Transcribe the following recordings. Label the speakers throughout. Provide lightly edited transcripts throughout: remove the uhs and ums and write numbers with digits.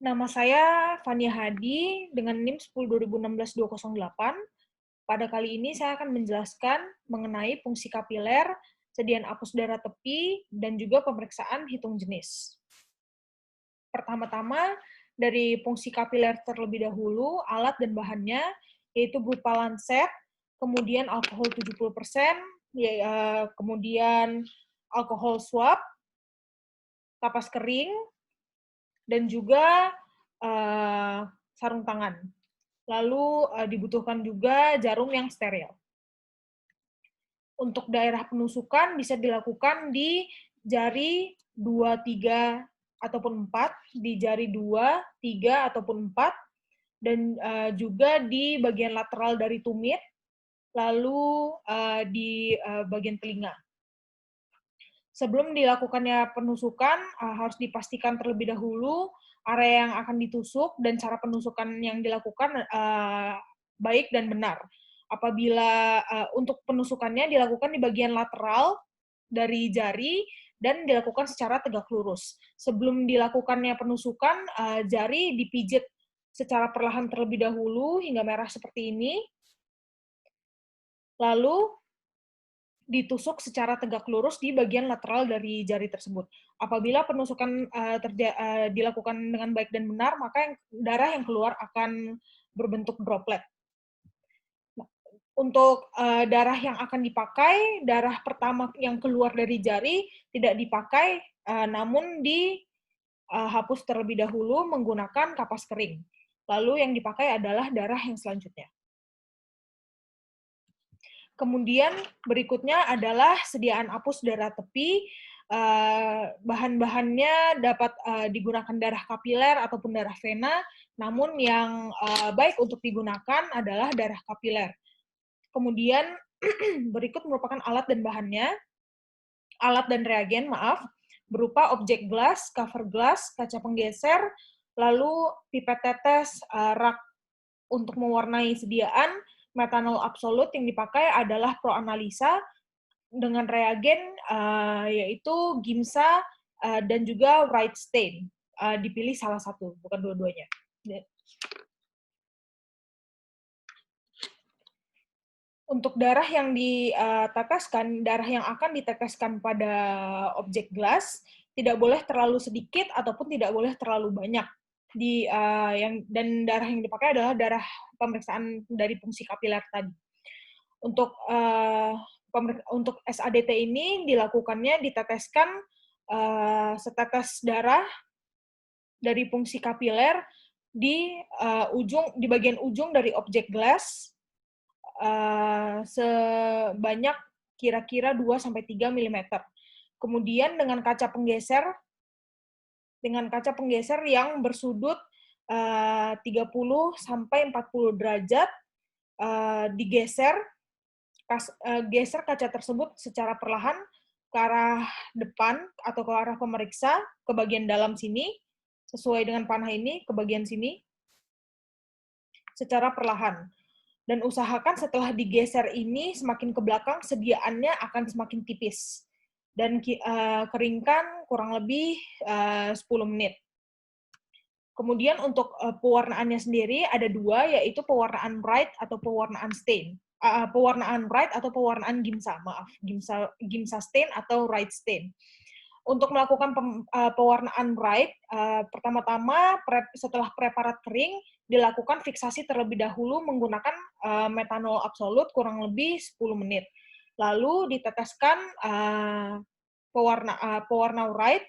Speaker 1: Nama saya Fania Hadi dengan NIM 10 2016 208. Pada kali ini saya akan menjelaskan mengenai fungsi kapiler, sediaan apus darah tepi, dan juga pemeriksaan hitung jenis. Pertama-tama, dari fungsi kapiler terlebih dahulu, alat dan bahannya, yaitu berupa lancet, kemudian alkohol 70%, kemudian alkohol swab, kapas kering, dan juga sarung tangan. Lalu dibutuhkan juga jarum yang steril. Untuk daerah penusukan bisa dilakukan di jari 2, 3, ataupun 4, di jari 2, 3, ataupun 4, dan juga di bagian lateral dari tumit, lalu di bagian telinga. Sebelum dilakukannya penusukan, harus dipastikan terlebih dahulu area yang akan ditusuk dan cara penusukan yang dilakukan baik dan benar. Apabila untuk penusukannya dilakukan di bagian lateral dari jari dan dilakukan secara tegak lurus. Sebelum dilakukannya penusukan, jari dipijit secara perlahan terlebih dahulu hingga merah seperti ini. Lalu ditusuk secara tegak lurus di bagian lateral dari jari tersebut. Apabila penusukan dilakukan dengan baik dan benar, maka darah yang keluar akan berbentuk droplet. Untuk darah yang akan dipakai, darah pertama yang keluar dari jari tidak dipakai, namun dihapus terlebih dahulu menggunakan kapas kering. Lalu yang dipakai adalah darah yang selanjutnya. Kemudian berikutnya adalah sediaan apus darah tepi. Bahan-bahannya dapat digunakan darah kapiler ataupun darah vena, namun yang baik untuk digunakan adalah darah kapiler. Kemudian berikut merupakan alat dan bahannya. Alat dan reagen, berupa objek gelas, cover gelas, kaca penggeser, lalu pipet tetes, rak untuk mewarnai sediaan. Metanol absolut yang dipakai adalah proanalisa dengan reagen yaitu Gimsa dan juga Wright stain. Dipilih salah satu, bukan dua-duanya. Untuk darah yang diteteskan, darah yang akan diteteskan pada objek gelas tidak boleh terlalu sedikit ataupun tidak boleh terlalu banyak. Dan darah yang dipakai adalah darah pemeriksaan dari fungsi kapiler tadi. Untuk SADT ini dilakukannya diteteskan setetes darah dari fungsi kapiler di bagian ujung dari objek gelas sebanyak kira-kira 2-3 mm. Kemudian dengan kaca penggeser yang bersudut 30-40 derajat digeser, geser kaca tersebut secara perlahan ke arah depan atau ke arah pemeriksa, ke bagian dalam sini, sesuai dengan panah ini, ke bagian sini, secara perlahan. Dan usahakan setelah digeser ini semakin ke belakang, sediaannya akan semakin tipis. Dan keringkan kurang lebih 10 menit. Kemudian untuk pewarnaannya sendiri ada dua, yaitu pewarnaan Wright atau pewarnaan stain. Pewarnaan Wright atau pewarnaan Gimsa, Gimsa stain atau Wright stain. Untuk melakukan pewarnaan Wright, pertama-tama setelah preparat kering, dilakukan fiksasi terlebih dahulu menggunakan metanol absolut kurang lebih 10 menit. Lalu diteteskan pewarna Wright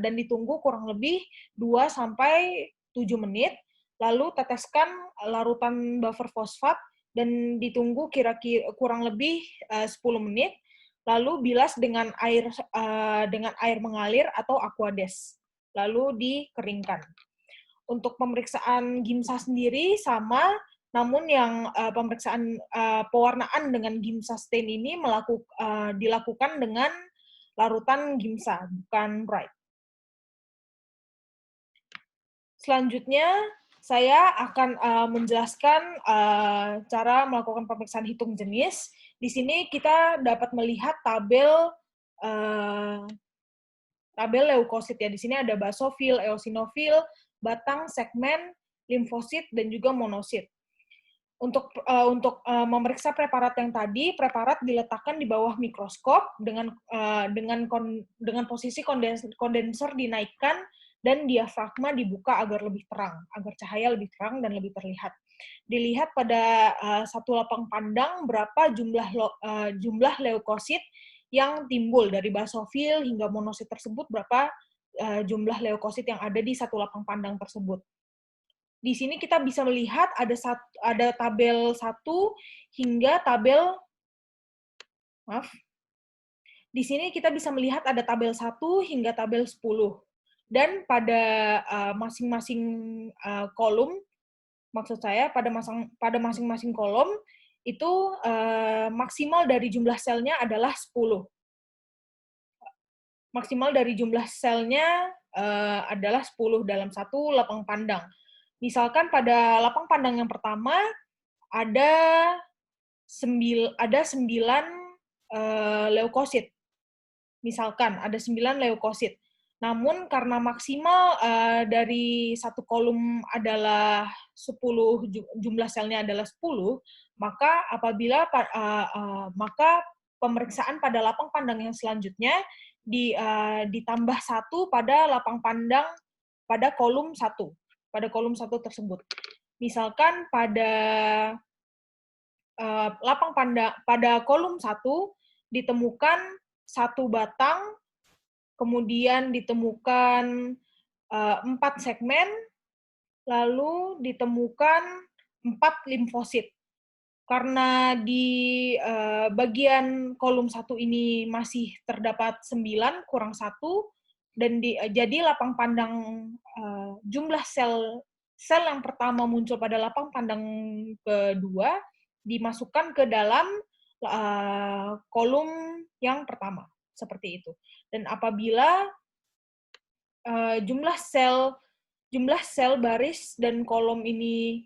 Speaker 1: dan ditunggu kurang lebih 2-7 menit. Lalu teteskan larutan buffer fosfat dan ditunggu kira-kira kurang lebih 10 menit. Lalu bilas dengan air mengalir atau aquades. Lalu dikeringkan. Untuk pemeriksaan Gimsa sendiri sama, namun yang pemeriksaan pewarnaan dengan Gimsa stain ini dilakukan dengan larutan Gimsa, bukan Wright. Selanjutnya, saya akan menjelaskan cara melakukan pemeriksaan hitung jenis. Di sini kita dapat melihat tabel leukosit ya. Di sini ada basofil, eosinofil, batang, segmen, limfosit, dan juga monosit. Untuk memeriksa preparat yang tadi, preparat diletakkan di bawah mikroskop dengan posisi kondensor dinaikkan dan diafragma dibuka agar lebih terang, agar cahaya lebih terang dan lebih terlihat. Dilihat pada satu lapang pandang berapa jumlah leukosit yang timbul dari basofil hingga monosit tersebut, berapa jumlah leukosit yang ada di satu lapang pandang tersebut. Di sini kita bisa melihat ada tabel 1 hingga tabel, maaf, di sini kita bisa melihat ada tabel 1 hingga tabel 10. Dan pada masing-masing kolom, maksud saya pada masing-masing kolom, itu maksimal dari jumlah selnya adalah 10. Maksimal dari jumlah selnya adalah 10 dalam satu lapang pandang. Misalkan pada lapang pandang yang pertama ada 9 leukosit. Misalkan ada 9 leukosit. Namun karena maksimal dari satu kolom adalah 10, jumlah selnya adalah 10, maka maka pemeriksaan pada lapang pandang yang selanjutnya ditambah 1 pada lapang pandang pada kolom 1 tersebut. Misalkan pada pada kolom 1 ditemukan 1 batang, kemudian ditemukan 4 segmen, lalu ditemukan 4 limfosit. Karena di bagian kolom 1 ini masih terdapat 9 kurang 1, dan jadi lapang pandang jumlah sel yang pertama muncul pada lapang pandang kedua dimasukkan ke dalam kolom yang pertama, seperti itu. Dan apabila jumlah sel baris dan kolom ini,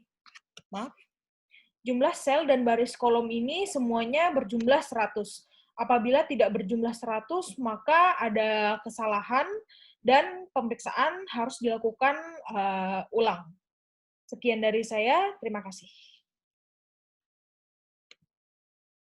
Speaker 1: jumlah sel dan baris kolom ini semuanya berjumlah 100. Apabila tidak berjumlah 100, maka ada kesalahan dan pemeriksaan harus dilakukan ulang. Sekian dari saya, terima kasih.